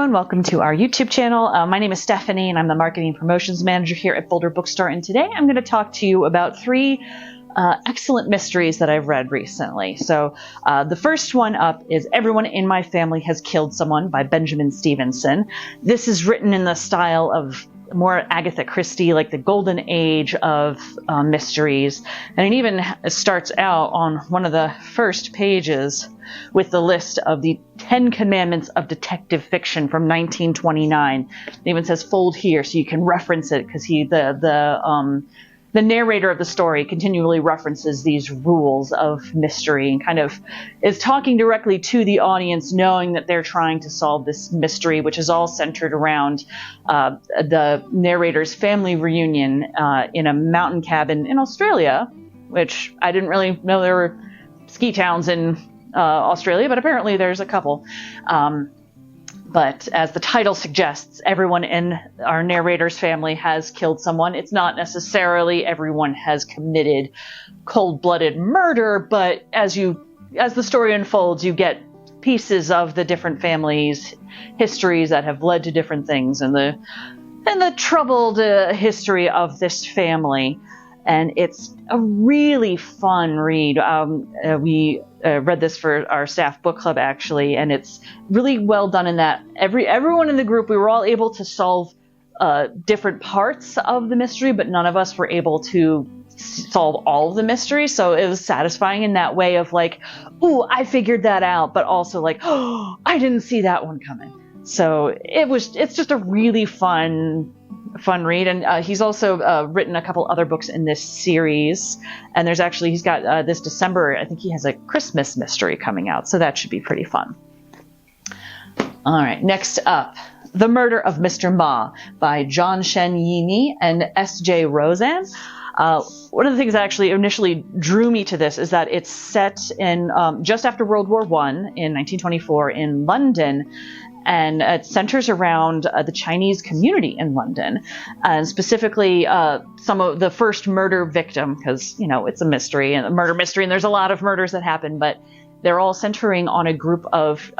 and welcome to our YouTube channel. My name is Stephanie and I'm the Marketing Promotions Manager here at Boulder Bookstore, and today I'm going to talk to you about three excellent mysteries that I've read recently. So the first one up is Everyone in My Family Has Killed Someone by Benjamin Stevenson. This is written in the style of more Agatha Christie, like the golden age of mysteries. And it even starts out on one of the first pages with the list of the 10 Commandments of Detective Fiction from 1929. It even says fold here so you can reference it, because the narrator of the story continually references these rules of mystery and kind of is talking directly to the audience, knowing that they're trying to solve this mystery, which is all centered around the narrator's family reunion in a mountain cabin in Australia, which I didn't really know there were ski towns in Australia, but apparently there's a couple. But as the title suggests, everyone in our narrator's family has killed someone. It's not necessarily everyone has committed cold-blooded murder, but as the story unfolds, you get pieces of the different families' histories that have led to different things, and the troubled history of this family. And it's a really fun read. We read this for our staff book club, actually, and it's really well done in that everyone in the group, we were all able to solve different parts of the mystery, but none of us were able to solve all of the mystery. So it was satisfying in that way of like, ooh, I figured that out, but also like, oh, I didn't see that one coming. So it's just a really fun read. And he's also written a couple other books in this series. And he's got this December, I think he has a Christmas mystery coming out. So that should be pretty fun. All right, next up, The Murder of Mr. Ma by John Shen Yini and S.J. Rosen. One of the things that actually initially drew me to this is that it's set in just after World War I in 1924 in London. And it centers around the Chinese community in London, and specifically some of the first murder victim, because, it's a mystery and a murder mystery, and there's a lot of murders that happen, but they're all centering on a group of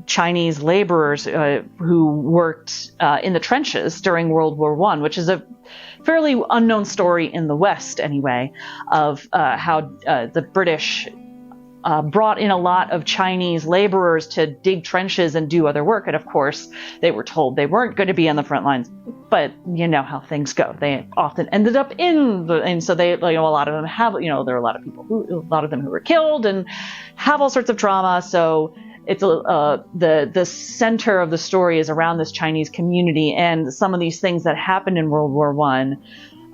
Chinese laborers who worked in the trenches during World War I, which is a fairly unknown story in the West anyway, of how the British brought in a lot of Chinese laborers to dig trenches and do other work. And of course, they were told they weren't going to be on the front lines, but you know how things go. They often ended up and so they, a lot of them have, there are a lot of them who were killed and have all sorts of trauma. So it's the center of the story is around this Chinese community and some of these things that happened in World War I.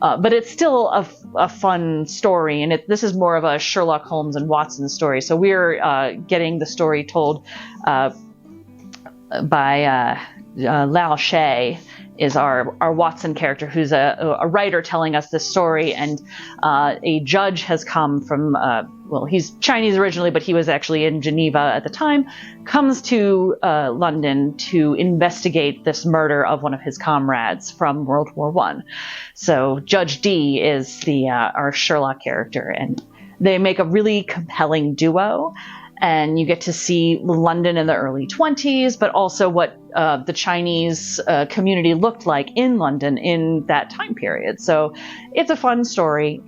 But it's still a fun story, and this is more of a Sherlock Holmes and Watson story. So we're getting the story told by Lao She, is our Watson character, who's a writer telling us this story, and a judge has come from, he's Chinese originally, but he was actually in Geneva at the time, comes to London to investigate this murder of one of his comrades from World War I. So Judge D is our Sherlock character, and they make a really compelling duo. And you get to see London in the early 1920s, but also what the Chinese community looked like in London in that time period. So it's a fun story,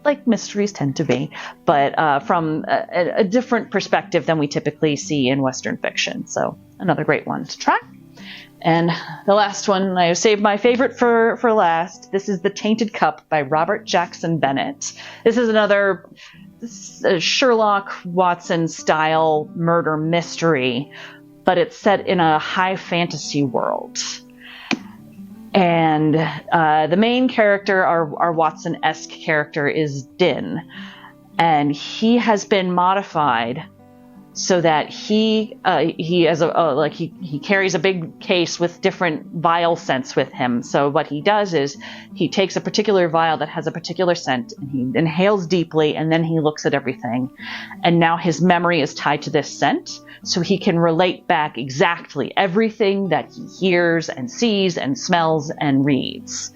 like mysteries tend to be, but from a different perspective than we typically see in Western fiction. So another great one to try. And the last one, I have saved my favorite for last. This is The Tainted Cup by Robert Jackson Bennett. This is another Sherlock Watson style murder mystery, but it's set in a high fantasy world. And the main character, our Watson-esque character, is Din, and he has been modified so that he carries a big case with different vial scents with him. So what he does is he takes a particular vial that has a particular scent, and he inhales deeply, and then he looks at everything. And now his memory is tied to this scent, so he can relate back exactly everything that he hears and sees and smells and reads.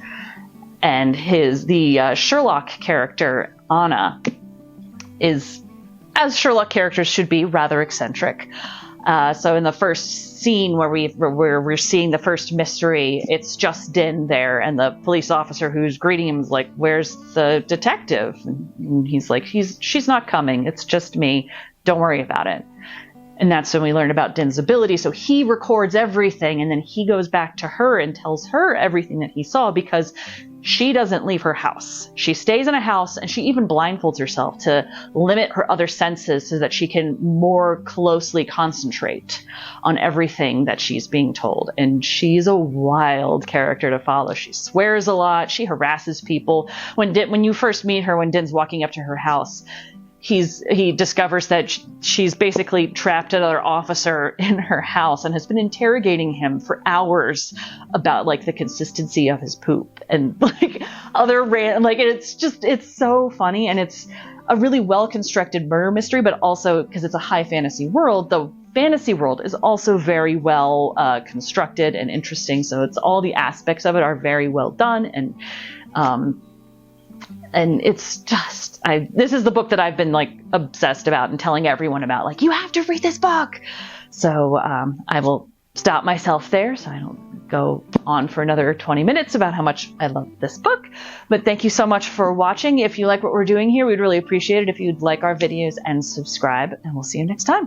And the Sherlock character, Anna, is, as Sherlock characters should be, rather eccentric. So in the first scene where we're seeing the first mystery, it's just Din there, and the police officer who's greeting him is like, "Where's the detective?" And he's like, "She's not coming. It's just me. Don't worry about it." And that's when we learn about Din's ability. So he records everything, and then he goes back to her and tells her everything that he saw, because she doesn't leave her house. She stays in a house, and she even blindfolds herself to limit her other senses so that she can more closely concentrate on everything that she's being told. And she's a wild character to follow. She swears a lot. She harasses people. When you first meet her, when Din's walking up to her house, he discovers that she's basically trapped another officer in her house and has been interrogating him for hours about like the consistency of his poop and like it's so funny, and it's a really well constructed murder mystery, but also because it's a high fantasy world, the fantasy world is also very well constructed and interesting. So it's all the aspects of it are very well done, and it's just, this is the book that I've been like obsessed about and telling everyone about, like, you have to read this book. So I will stop myself there so I don't go on for another 20 minutes about how much I love this book. But thank you so much for watching. If you like what we're doing here, we'd really appreciate it if you'd like our videos and subscribe, and we'll see you next time.